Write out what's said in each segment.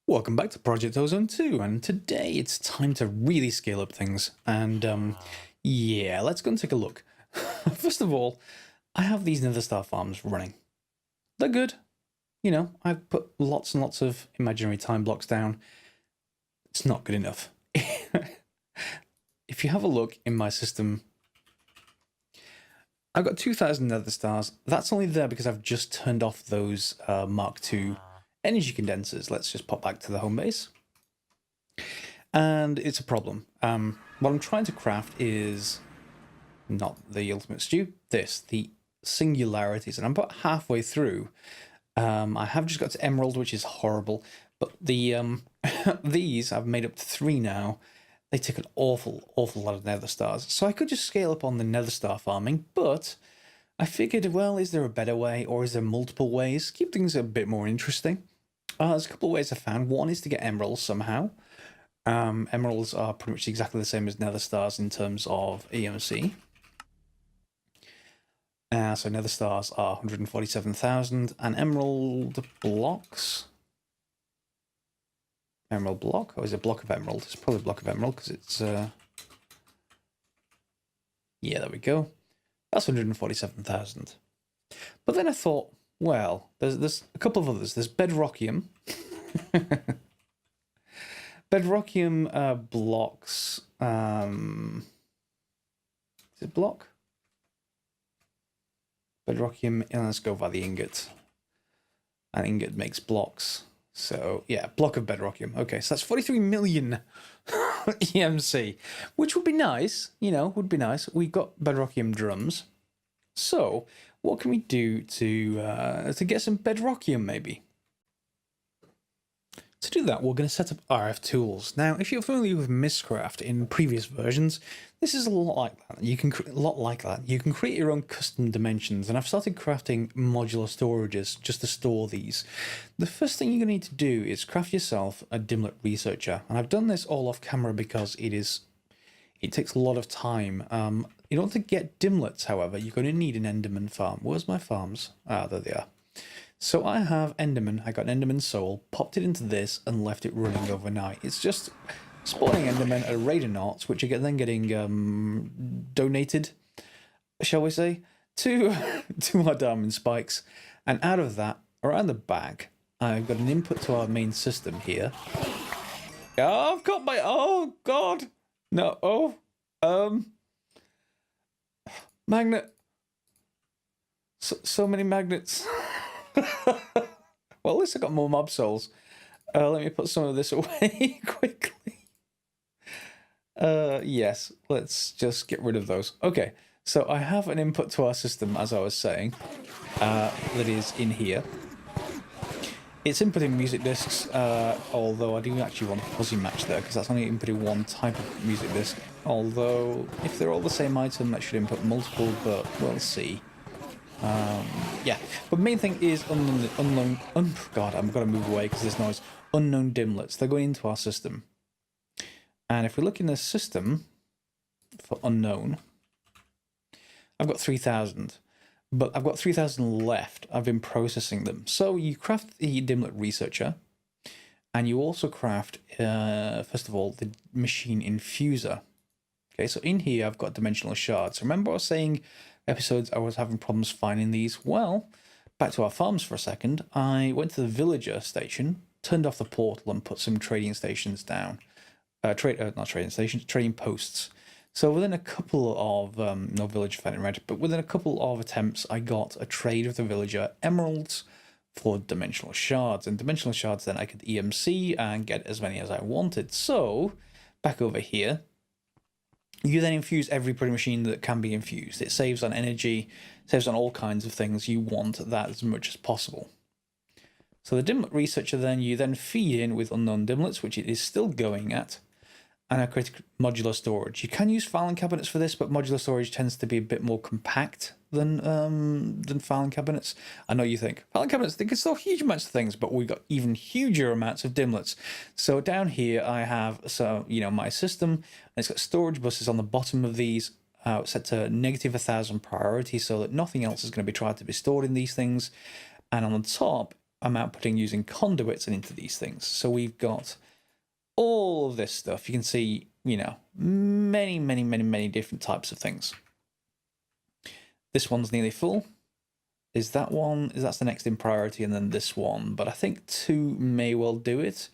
Welcome back to Project Ozone 2, and today it's time to really scale up things. And yeah, let's go and take a look. First of all, I have these Nether Star farms running. They're good. You know, I've put lots and lots of imaginary time blocks down. It's not good enough. If you have a look in my system, I've got 2,000 Nether Stars. That's only there because I've just turned off those Mark II energy condensers. Let's just pop back to the home base. And it's a problem. What I'm trying to craft is not the ultimate stew, the singularities. And I'm about halfway through. I have just got to emerald, which is horrible. But the these I've made up to 3 now. They take an awful lot of Nether Stars. So I could just scale up on the Nether Star farming, but I figured, well, is there a better way, or is there multiple ways? Keep things a bit more interesting. There's a couple of ways I found. One is to get emeralds somehow. Emeralds are pretty much exactly the same as Nether Stars in terms of EMC. So Nether Stars are 147,000, and emerald blocks. Emerald block? Or is it a block of emerald? It's probably a block of emerald because it's... Yeah, there we go. That's 147,000. But then I thought, well, there's a couple of others. There's Bedrockium. Bedrockium blocks... is it block? Bedrockium, and let's go by the ingot. An ingot makes blocks. So, yeah, block of Bedrockium. Okay, so that's 43 million EMC, which would be nice, you know, would be nice. We've got Bedrockium drums. So, what can we do to get some Bedrockium, maybe? To do that, we're going to set up RFTools. Now, if you're familiar with Mistcraft in previous versions, this is a lot like that. You can create your own custom dimensions, and I've started crafting modular storages just to store these. The first thing you're going to need to do is craft yourself a Dimlet Researcher, and I've done this all off camera because it takes a lot of time. In order to get Dimlets, however, you're going to need an Enderman farm. Where's my farms? Ah, there they are. So I have Enderman, I got an Enderman soul, popped it into this and left it running overnight. It's just spawning Endermen at a rate of knots, which are then getting donated, shall we say, to our diamond spikes. And out of that, around the back, I've got an input to our main system here. Oh, I've got my, oh god, no, magnet, so many magnets. Well, at least I got more mob souls. Let me put some of this away quickly. Yes, let's just get rid of those. Okay, so I have an input to our system, as I was saying, that is in here. It's inputting music discs, although I do actually want a fuzzy match there, because that's only inputting one type of music disc. Although, if they're all the same item, that should input multiple, but we'll see. Yeah, but main thing is unknown, God, I'm going to move away because there's noise. Unknown Dimlets, they're going into our system. And if we look in the system for unknown, I've got 3,000, but I've got 3,000 left. I've been processing them. So you craft the Dimlet Researcher, and you also craft, first of all, the Machine Infuser. Okay, so in here I've got dimensional shards. Remember I was saying episodes I was having problems finding these? Well, back to our farms for a second. I went to the villager station, turned off the portal and put some trading stations down. Not trading stations, trading posts. So within a couple of, no village fed in red, but within a couple of attempts, I got a trade with the villager emeralds for dimensional shards. And dimensional shards then I could EMC and get as many as I wanted. So, back over here, you then infuse every pretty machine that can be infused. It saves on energy, saves on all kinds of things. You want that as much as possible. So the Dimlet Researcher then, you then feed in with unknown Dimlets, which it is still going at, and I create modular storage. You can use filing cabinets for this, but modular storage tends to be a bit more compact than filing cabinets. I know you think, filing cabinets, they can store huge amounts of things, but we've got even huger amounts of Dimlets. So down here I have, my system, and it's got storage buses on the bottom of these, set to -1,000 priority so that nothing else is going to be tried to be stored in these things. And on the top, I'm outputting using conduits and into these things. So we've got all of this stuff. You can see, you know, many different types of things. This one's nearly full. Is that one? That's the next in priority, and then this one. But I think 2 may well do it.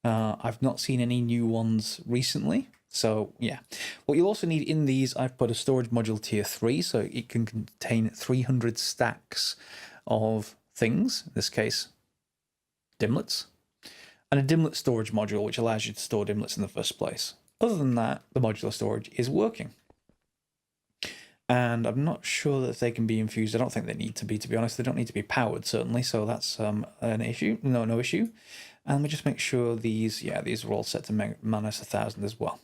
I've not seen any new ones recently. So yeah, what you'll also need in these, I've put a storage module tier 3, so it can contain 300 stacks of things, in this case, dimlets, and a dimlet storage module, which allows you to store dimlets in the first place. Other than that, the modular storage is working. And I'm not sure that they can be infused. I don't think they need to be honest. They don't need to be powered, certainly, so that's an issue. No issue. And we just make sure these are all set to -1000 as well.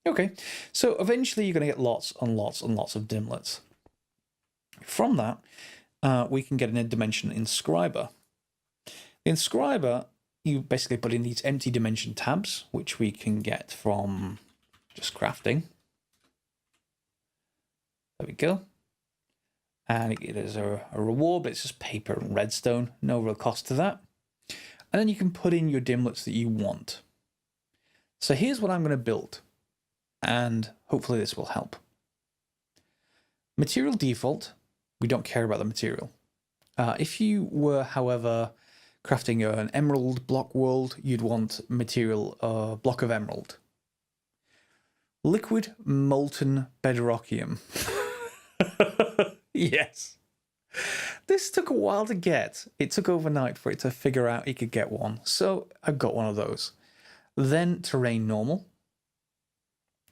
Okay, so eventually you're going to get lots and lots and lots of dimlets. From that, we can get an dimension inscriber. The inscriber, you basically put in these empty dimension tabs, which we can get from just crafting. There we go. And it is a reward, but it's just paper and redstone. No real cost to that. And then you can put in your dimlets that you want. So here's what I'm going to build. And hopefully this will help. Material default, we don't care about the material. If you were, however, crafting an emerald block world, you'd want material block of emerald. Liquid molten bedrockium. Yes. This took a while to get. It took overnight for it to figure out it could get one. So I got one of those. Then terrain normal.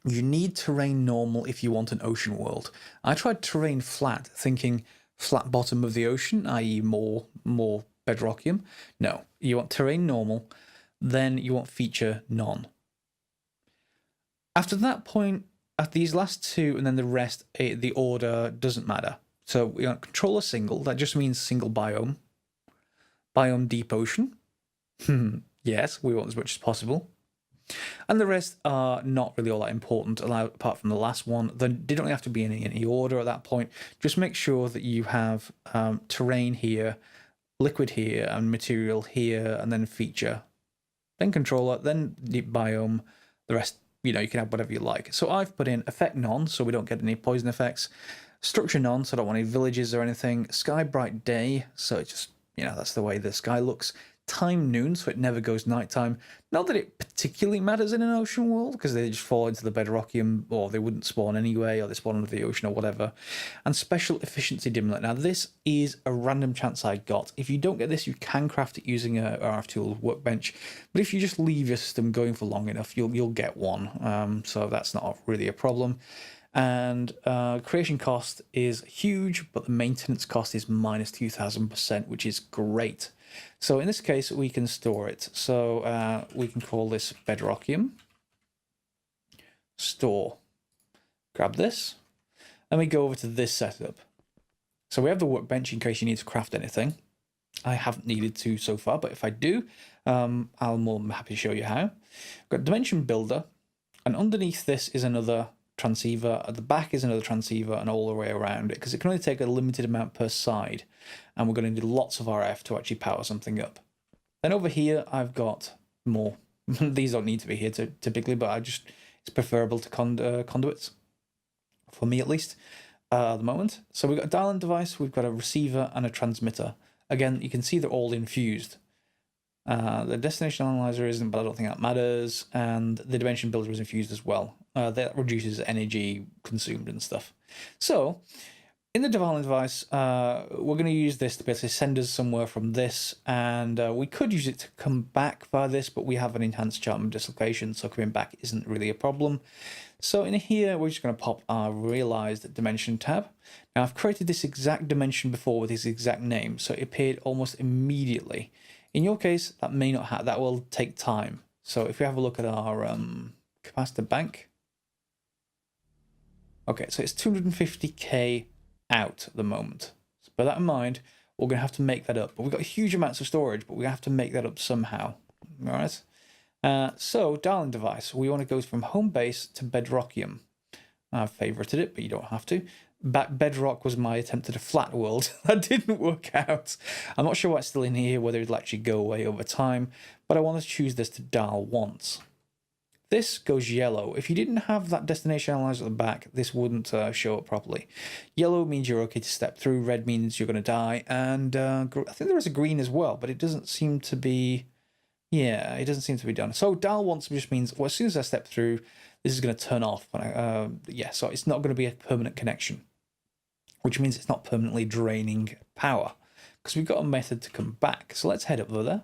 You need terrain normal if you want an ocean world. I tried terrain flat, thinking flat bottom of the ocean, i.e. more bedrockium. No, you want terrain normal, then you want feature none. After that point, at these last 2 and then the rest, the order doesn't matter. So we want controller single, that just means single biome. Biome deep ocean. Yes, we want as much as possible. And the rest are not really all that important, apart from the last one. They don't have to be in any order at that point. Just make sure that you have terrain here, liquid here, and material here, and then feature. Then controller, then deep biome. The rest, you know, you can have whatever you like. So I've put in effect none, so we don't get any poison effects. Structure none, so I don't want any villages or anything. Sky bright day, so it just, you know, that's the way the sky looks. Time noon, so it never goes nighttime. Not that it particularly matters in an ocean world, because they just fall into the bedrockium, or they wouldn't spawn anyway, or they spawn under the ocean or whatever. And special efficiency dimlet. Now this is a random chance I got. If you don't get this, you can craft it using a RFTools workbench, but if you just leave your system going for long enough, you'll get one. So that's not really a problem. And creation cost is huge, but the maintenance cost is -2000%, which is great. So in this case, we can store it. So we can call this bedrockium. Store. Grab this. And we go over to this setup. So we have the workbench in case you need to craft anything. I haven't needed to so far, but if I do, I'll more than happy to show you how. We've got dimension builder. And underneath this is another transceiver. At the back is another transceiver, and all the way around it, because it can only take a limited amount per side, and we're going to need lots of RF to actually power something up. Then over here I've got more. These don't need to be here typically, but it's preferable to conduits, for me at least, at the moment. So we've got a dial-in device, we've got a receiver and a transmitter. Again, you can see they're all infused. The destination analyzer isn't, but I don't think that matters. And the dimension builder is infused as well. That reduces energy consumed and stuff. So in the dial-in device, we're going to use this to basically send us somewhere from this. And we could use it to come back via this, but we have an enhanced chart of dislocation, so coming back isn't really a problem. So in here, we're just going to pop our realized dimension tab. Now I've created this exact dimension before with this exact name, so it appeared almost immediately. In your case, that may not have, that will take time. So if we have a look at our capacitor bank. Okay, so it's 250k out at the moment. So bear that in mind, we're going to have to make that up. But we've got huge amounts of storage, but we have to make that up somehow. All right. So dial-in device, we want to go from home base to bedrockium. I've favorited it, but you don't have to. Bedrock was my attempt at a flat world. That didn't work out. I'm not sure why it's still in here, whether it'll actually go away over time, but I want to choose this to dial once. This goes yellow. If you didn't have that destination analyzer at the back, this wouldn't show up properly. Yellow means you're okay to step through, red means you're going to die, and I think there is a green as well, but it doesn't seem to be... Yeah, it doesn't seem to be done. So dial once just means, well, as soon as I step through, this is going to turn off. Yeah, so it's not going to be a permanent connection, which means it's not permanently draining power, because we've got a method to come back. So let's head up over there.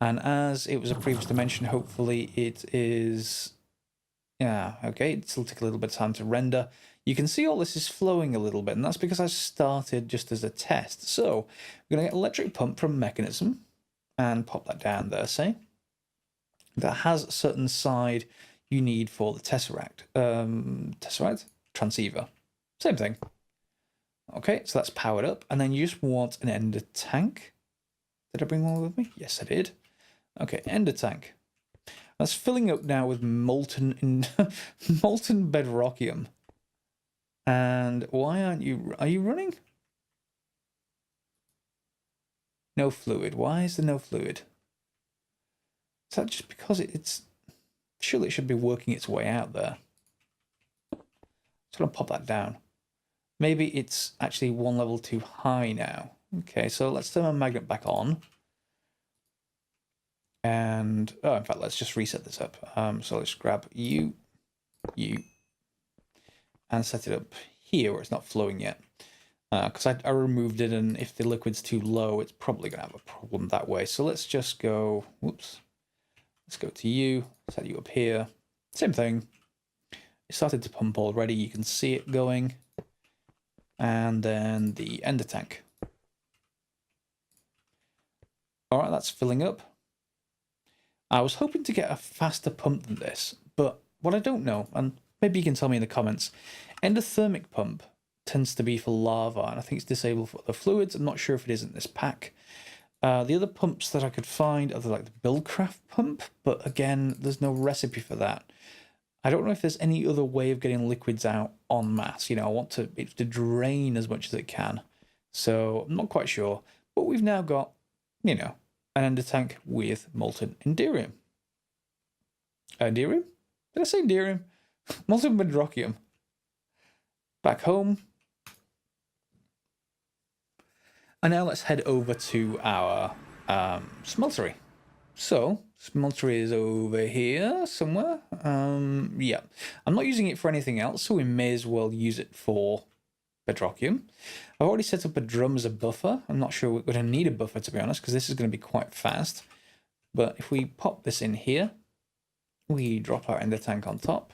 And as it was a previous dimension, hopefully it is... Yeah, okay, it'll take a little bit of time to render. You can see all this is flowing a little bit, and that's because I started just as a test. So we're going to get electric pump from mechanism and pop that down there, say. That has a certain side you need for the tesseract. Tesseract? Transceiver. Same thing. Okay, so that's powered up, and then you just want an ender tank. Did I bring one with me? Yes, I did. Okay, ender tank. That's filling up now with molten molten bedrockium. And why aren't you... Are you running? No fluid. Why is there no fluid? Is that just because it's... Surely it should be working its way out there. Just going to pop that down. Maybe it's actually one level too high now. Okay, so let's turn my magnet back on. And, oh, in fact, let's just reset this up. So let's grab you, and set it up here where it's not flowing yet. Because I removed it, and if the liquid's too low, it's probably going to have a problem that way. So let's just go, whoops, let's go to you, set you up here. Same thing. It started to pump already. You can see it going. And then the ender tank. All right, that's filling up. I was hoping to get a faster pump than this, but what I don't know, and maybe you can tell me in the comments, endothermic pump tends to be for lava, and I think it's disabled for other fluids. I'm not sure if it is in this pack. The other pumps that I could find are like the Buildcraft pump, but again, there's no recipe for that. I don't know if there's any other way of getting liquids out en masse. You know, I want it to drain as much as it can. So I'm not quite sure, but we've now got, you know, an ender tank with molten enderium. Enderium? Did I say enderium? Molten bedrockium. Back home. And now let's head over to our smeltery. So, smeltery is over here somewhere. Yeah. I'm not using it for anything else, so we may as well use it for bedrockium. I've already set up a drum as a buffer. I'm not sure we're going to need a buffer, to be honest, because this is going to be quite fast. But if we pop this in here, we drop our ender tank on top.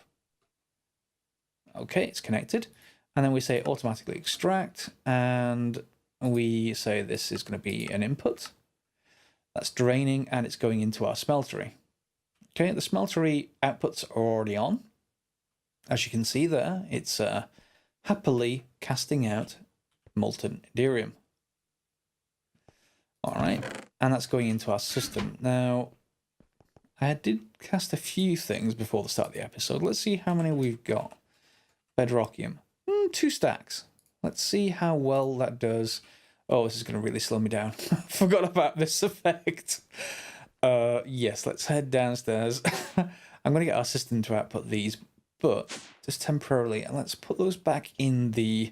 Okay, it's connected. And then we say automatically extract, and we say this is going to be an input. That's draining, and it's going into our smeltery. Okay, the smeltery outputs are already on. As you can see there, it's happily casting out molten enderium. All right, and that's going into our system. Now, I did cast a few things before the start of the episode. Let's see how many we've got. Bedrockium. 2 stacks. Let's see how well that does. Oh, this is going to really slow me down. Forgot about this effect. Yes, let's head downstairs. I'm going to get our system to output these, but just temporarily. And let's put those back in these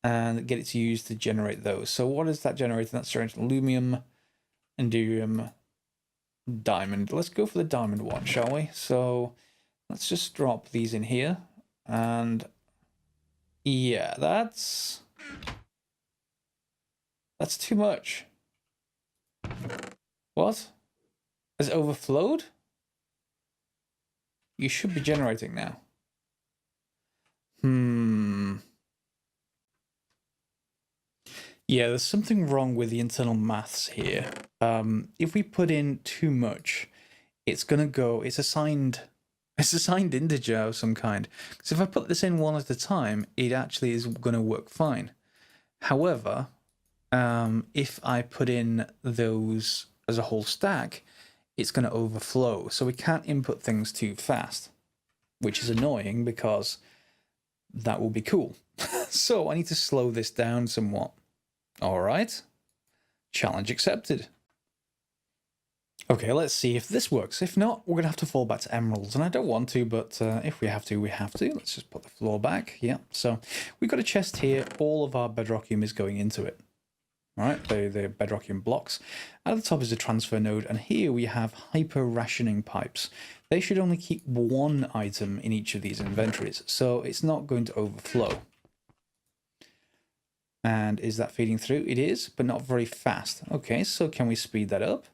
and get it to use to generate those. So what is that generating? That's generating aluminum, enderium, diamond. Let's go for the diamond one, shall we? So let's just drop these in here. And yeah, that's too much. What? Has it overflowed? You should be generating now. Yeah, there's something wrong with the internal maths here. If we put in too much, it's gonna go, it's assigned integer of some kind. So if I put this in one at a time, it actually is gonna work fine. However, if I put in those as a whole stack, it's gonna overflow. So we can't input things too fast. which is annoying because that will be cool. So I need to slow this down somewhat. All right. Challenge accepted. Okay, let's see if this works. If not, we're going to have to fall back to emeralds. And I don't want to, but if we have to, we have to. Let's just put the floor back. Yeah, so we've got a chest here. All of our bedrockium is going into it. All right, the bedrockium blocks. At the top is a transfer node. And here we have hyper rationing pipes. They should only keep one item in each of these inventories. So it's not going to overflow. And is that feeding through? It is, but not very fast. Okay, so can we speed that up?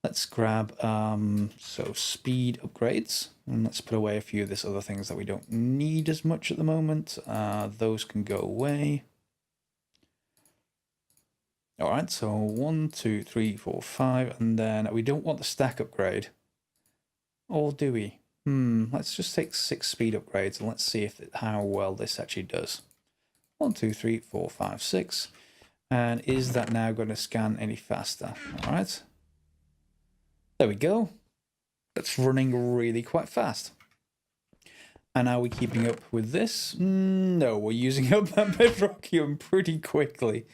Let's grab, so speed upgrades, and let's put away a few of these other things that we don't need as much at the moment. Those can go away. All right, so 1, 2, 3, 4, 5, and then we don't want the stack upgrade. Or do we? Let's just take 6 speed upgrades, and let's see how well this actually does. 1, 2, 3, 4, 5, 6. And is that now going to scan any faster? All right. There we go. That's running really quite fast. And are we keeping up with this? No, we're using up that bedrockium pretty quickly.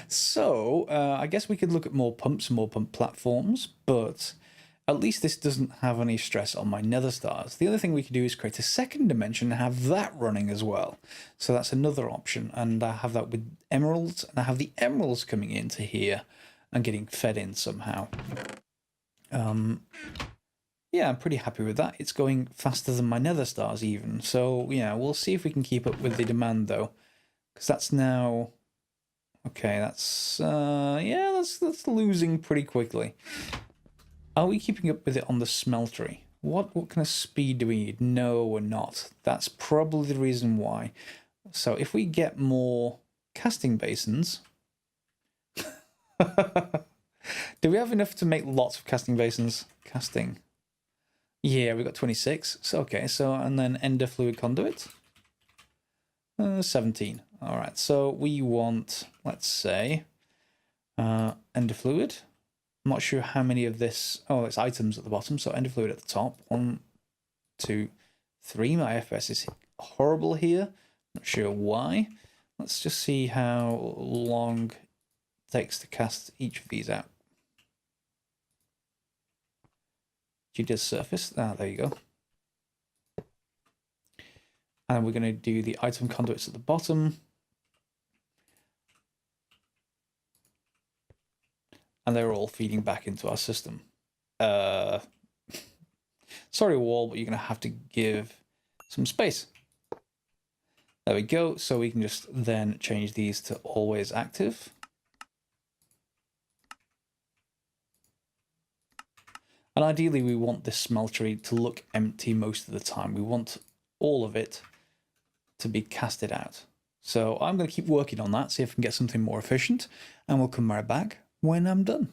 So I guess we could look at more pumps and more pump platforms, but at least this doesn't have any stress on my Nether Stars. The other thing we could do is create a second dimension and have that running as well. So that's another option. And I have that with emeralds, and I have the emeralds coming into here and getting fed in somehow. Yeah, I'm pretty happy with that. It's going faster than my Nether Stars even. So yeah, we'll see if we can keep up with the demand though, because that's now okay. That's yeah, that's losing pretty quickly. Are we keeping up with it on the smeltery? What kind of speed do we need? No, we're not. That's probably the reason why. So if we get more casting basins. Do we have enough to make lots of casting basins? Casting. Yeah, we got 26. So okay, so and then ender fluid conduit. 17. All right. So we want, let's say, ender fluid. I'm not sure how many of this. Oh, it's items at the bottom. So ender fluid at the top. 1, 2, 3. My FPS is horrible here. Not sure why. Let's just see how long it takes to cast each of these out. GDS surface. Ah, there you go. And we're going to do the item conduits at the bottom. And they're all feeding back into our system. Sorry, wall, but you're going to have to give some space. There we go. So we can just then change these to always active. And ideally, we want this smeltery to look empty most of the time. We want all of it to be casted out. So I'm going to keep working on that, see if I can get something more efficient, and we'll come right back when I'm done.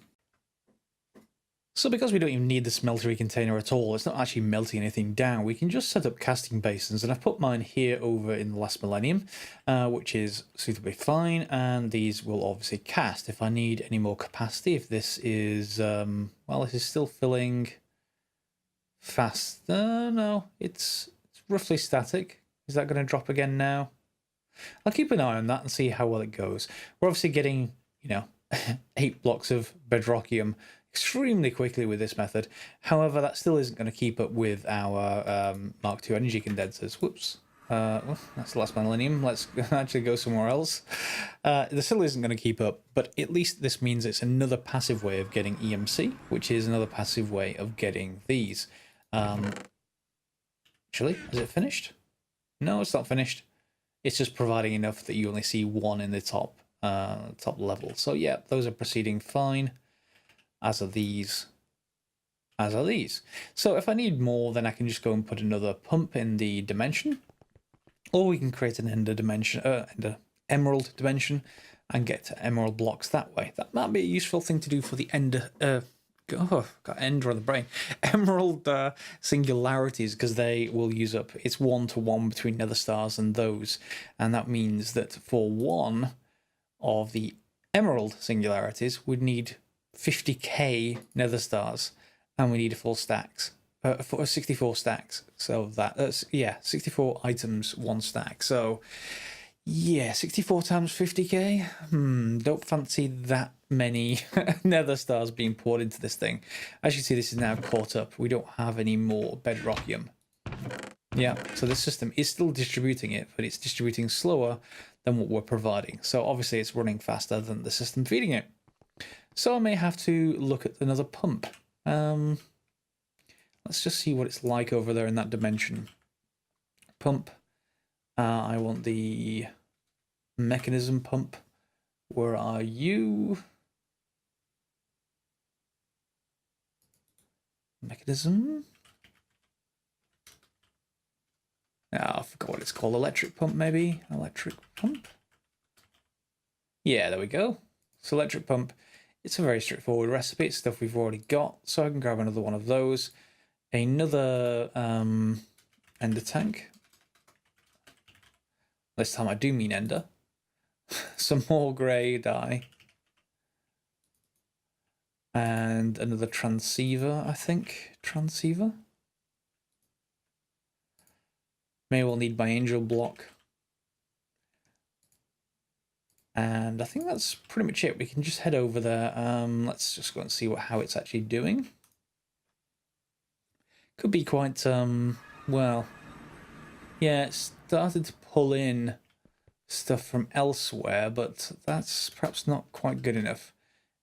So because we don't even need the smeltery container at all, it's not actually melting anything down, we can just set up casting basins, and I've put mine here over in the last millennium, which is suitably fine, and these will obviously cast if I need any more capacity. If this is, well, this is still filling fast. No, it's roughly static. Is that going to drop again now? I'll keep an eye on that and see how well it goes. We're obviously getting, 8 blocks of bedrockium extremely quickly with this method. However, that still isn't going to keep up with our Mark II energy condensers. Whoops. Well, that's the last millennium. Let's actually go somewhere else. This still isn't going to keep up, but at least this means it's another passive way of getting EMC, which is another passive way of getting these. Actually, is it finished? No, it's not finished. It's just providing enough that you only see one in the top level. So yeah, those are proceeding fine. As are these. As are these. So if I need more, then I can just go and put another pump in the dimension, or we can create an emerald dimension, and get to emerald blocks that way. That might be a useful thing to do for the ender. Got ender on the brain. Emerald singularities, because they will use up. It's 1-to-1 between Nether Stars and those, and that means that for one of the emerald singularities, we'd need 50k Nether Stars, and we need full stacks for 64 stacks. So that's yeah, 64 items, 1 stack. So yeah, 64 times 50k. Don't fancy that many Nether Stars being poured into this thing. As you see, this is now caught up. We don't have any more Bedrockium. Yeah, so the system is still distributing it, but it's distributing slower than what we're providing. So obviously it's running faster than the system feeding it. So I may have to look at another pump. Let's just see what it's like over there in that dimension. Pump. I want the mechanism pump. Where are you? Mechanism? I forgot what it's called. Electric pump, maybe? Electric pump? Yeah, there we go. So electric pump. It's a very straightforward recipe. It's stuff we've already got. So I can grab another one of those. Another ender tank. This time I do mean ender. Some more grey dye. And another transceiver, I think. Transceiver? May well need my angel block. And I think that's pretty much it. We can just head over there. Let's just go and see how it's actually doing. Could be quite, well, yeah, it started to pull in stuff from elsewhere, but that's perhaps not quite good enough.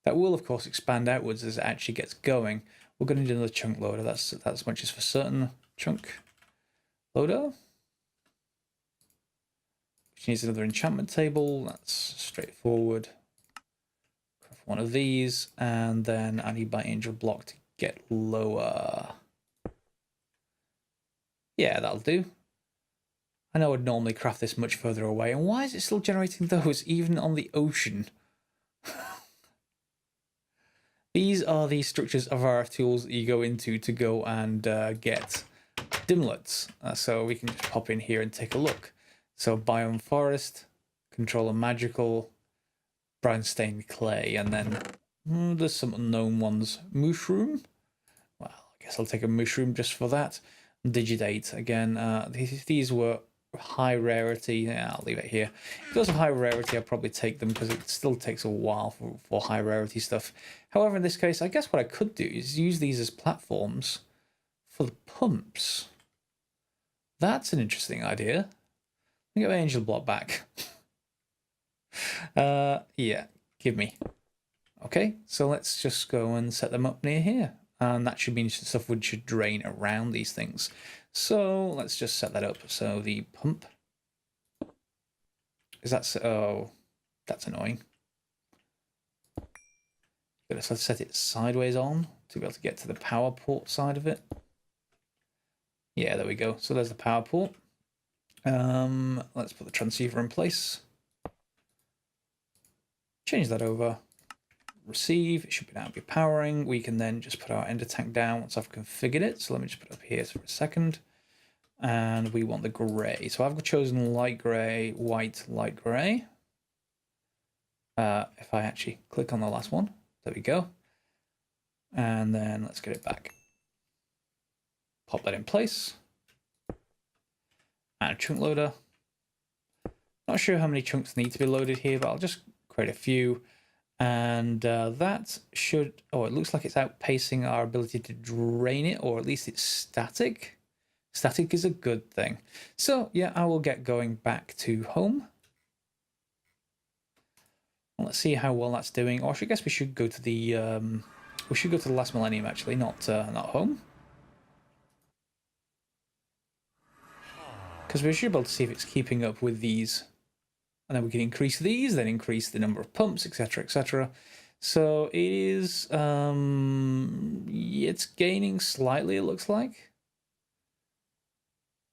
That will, of course, expand outwards as it actually gets going. We're going to do another chunk loader. That's much as for certain. Chunk loader. Which needs another enchantment table. That's straightforward. Craft one of these, and then I need my angel block to get lower. Yeah, that'll do. I know I'd normally craft this much further away, and why is it still generating those even on the ocean? These are the structures of RFTools that you go into to go and get dimlets. So we can just pop in here and take a look. So biome forest, controller magical, brown stained clay, and then there's some unknown ones. Mushroom. Well, I guess I'll take a mushroom just for that. Digidate again. These were high rarity. Yeah, I'll leave it here. If those are high rarity, I'll probably take them because it still takes a while for high rarity stuff. However, in this case, I guess what I could do is use these as platforms for the pumps. That's an interesting idea. Let me get my angel block back. Yeah, give me. Okay, so let's just go and set them up near here. And that should mean stuff should drain around these things. So let's just set that up. So the pump. Is that... Oh, that's annoying. Let's set it sideways on to be able to get to the power port side of it. Yeah, there we go. So there's the power port. Let's put the transceiver in place. Change that over. Receive. It should now be powering. We can then just put our ender tank down once I've configured it. So let me just put it up here for a second. And we want the grey. So I've chosen light grey, white, light grey. If I actually click on the last one, there we go. And then let's get it back. Pop that in place. And a chunk loader. Not sure how many chunks need to be loaded here, but I'll just create a few. And that should... Oh, it looks like it's outpacing our ability to drain it, or at least it's static. Static is a good thing. So, yeah, I will get going back to home. Well, let's see how well that's doing. Or I guess we should go to the... we should go to the last millennium, actually, not home. Because we should be able to see if it's keeping up with these. And then we can increase these, then increase the number of pumps, etc., etc. So it is, it's gaining slightly, it looks like.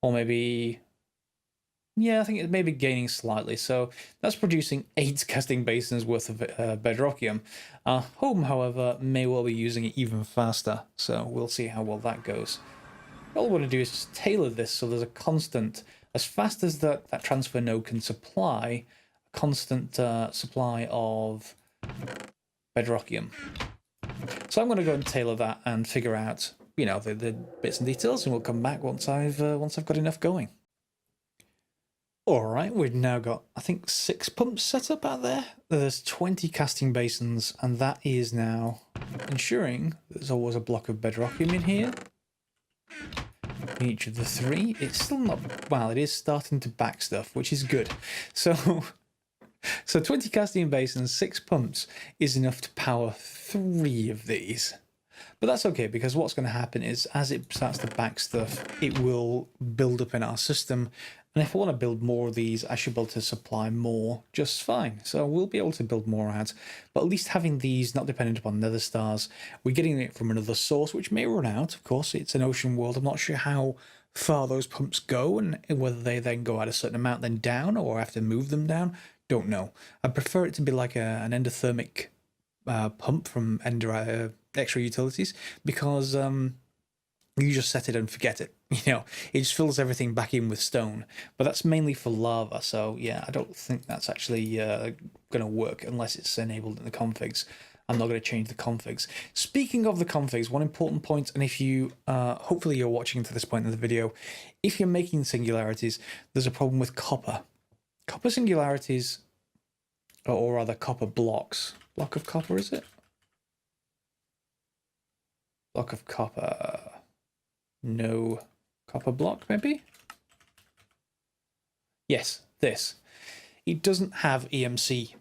Or maybe, yeah, I think it may be gaining slightly. So that's producing 8 casting basins worth of bedrockium. Home, however, may well be using it even faster. So we'll see how well that goes. All I want to do is just tailor this so there's a constant, as fast as that transfer node can supply, a constant supply of bedrockium. So I'm going to go and tailor that and figure out you know, the bits and details, and we'll come back once I've got enough going. All right, we've now got, I think, 6 pumps set up out there. There's 20 casting basins, and that is now ensuring there's always a block of bedrockium in here. Each of the 3. It's still not, well, it is starting to back stuff, which is good. So 20 casting basins, 6 pumps is enough to power 3 of these. But that's okay, because what's going to happen is as it starts to back stuff, it will build up in our system. And if I want to build more of these, I should be able to supply more just fine. So we'll be able to build more ads. But at least having these not dependent upon Nether Stars, we're getting it from another source, which may run out. Of course, it's an ocean world. I'm not sure how far those pumps go and whether they then go at a certain amount, then down, or I have to move them down. Don't know. I prefer it to be like an endothermic pump from extra utilities, because you just set it and forget it. You know, it just fills everything back in with stone. But that's mainly for lava, so yeah, I don't think that's actually going to work unless it's enabled in the configs. I'm not going to change the configs. Speaking of the configs, one important point, and if you, hopefully you're watching to this point in the video, if you're making singularities, there's a problem with copper. Copper singularities, or rather copper blocks. Block of copper, is it? Block of copper. No copper block, maybe? Yes, this. It doesn't have EMC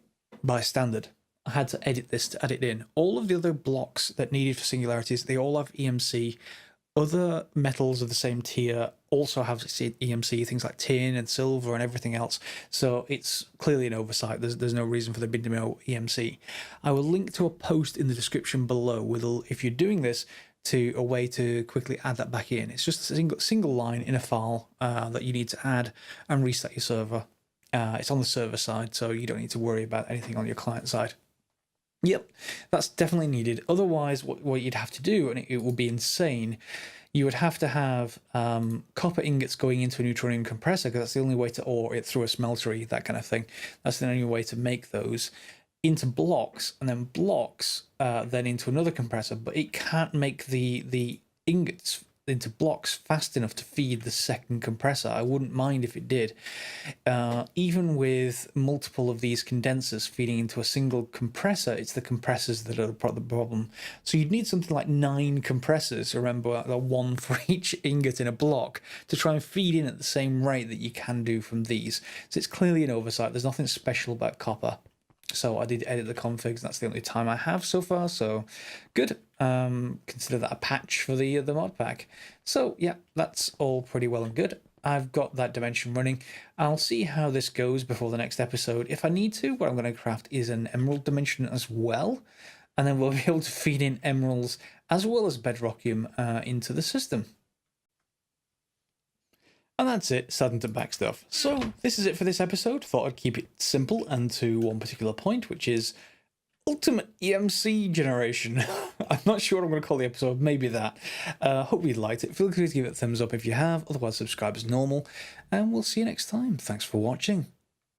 by standard. I had to edit this to add it in. All of the other blocks that needed for singularities, they all have EMC. Other metals of the same tier also have EMC, things like tin and silver and everything else. So it's clearly an oversight. There's no reason for there being no EMC. I will link to a post in the description below with, if you're doing this, to a way to quickly add that back in. It's just a single line in a file that you need to add and restart your server. It's on the server side, so you don't need to worry about anything on your client side. Yep, that's definitely needed. Otherwise, what you'd have to do, and it would be insane, you would have to have copper ingots going into a neutronium compressor, because that's the only way to ore it through a smeltery, that kind of thing. That's the only way to make those into blocks, and then blocks then into another compressor, but it can't make the ingots into blocks fast enough to feed the second compressor. I wouldn't mind if it did. Even with multiple of these condensers feeding into a single compressor, it's the compressors that are the problem. So you'd need something like 9 compressors, remember, 1 for each ingot in a block, to try and feed in at the same rate that you can do from these. So it's clearly an oversight. There's nothing special about copper. So I did edit the configs. That's the only time I have so far. So good. Consider that a patch for the mod pack. So yeah, that's all pretty well and good. I've got that dimension running. I'll see how this goes before the next episode. If I need to, what I'm going to craft is an emerald dimension as well. And then we'll be able to feed in emeralds as well as bedrockium into the system. And that's it, starting to back stuff. So this is it for this episode. Thought I'd keep it simple and to one particular point, which is ultimate EMC generation. I'm not sure what I'm going to call the episode, maybe that. Hope you liked it. Feel free to give it a thumbs up if you have, otherwise subscribe as normal. And we'll see you next time. Thanks for watching.